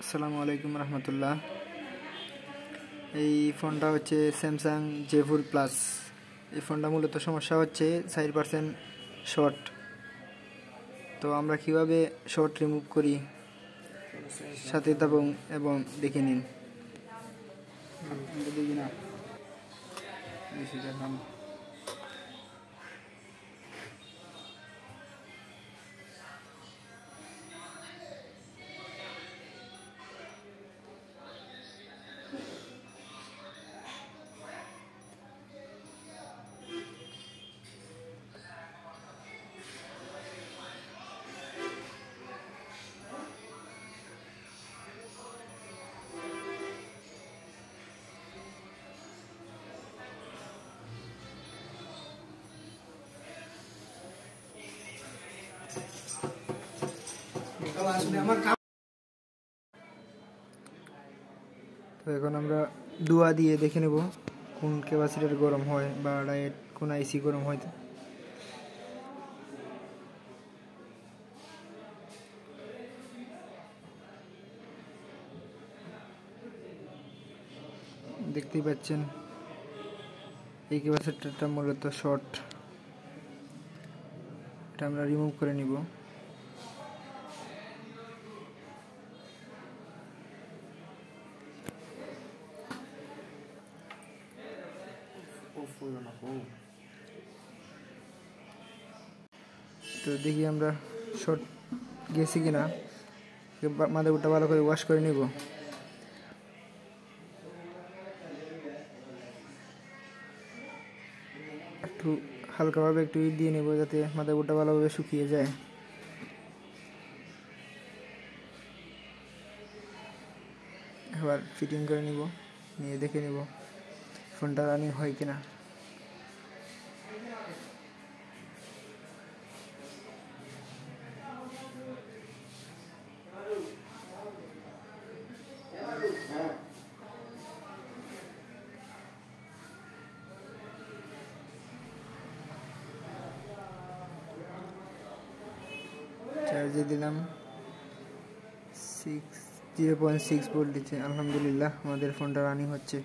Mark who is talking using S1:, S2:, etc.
S1: আসসালামু আলাইকুম রহমতুল্লাহ। এই ফোনটা হচ্ছে স্যামসাং জে4 প্লাস। এই ফোনটা মূলত সমস্যা হচ্ছে 4% শর্ট। তো আমরা কিভাবে শর্ট রিমুভ করি সাথে এবং দেখে নিন। দেখি না বেশি দেখাম। তো এখন আমরা দুয়া দিয়ে দেখে নেব কোন ক্যাপাসিটর গরম হয় বা ডাইরেক্ট কোন আইসি গরম হয়। দেখতেই পাচ্ছেন এই ক্যাপাসিটরটা মূলত শর্ট। এটা আমরা রিমুভ করে নিব। তো দেখি আমরা শর্ট গেছি কিনা, মাদারবোর্ডটা ভালো করে ওয়াশ করে নিব। একটু হালকাভাবে একটু ইট দিয়ে নেব যাতে মাদারবোর্ডটা ভালোভাবে শুকিয়ে যায়। এবার ফিটিং করে নিব, নিয়ে দেখে নিব ফোনটা রানিং হয় কিনা। চার্জে দিলাম 0.6 ভোল্ট দিচ্ছে। আলহামদুলিল্লাহ আমাদের ফোনটা রানিং হচ্ছে।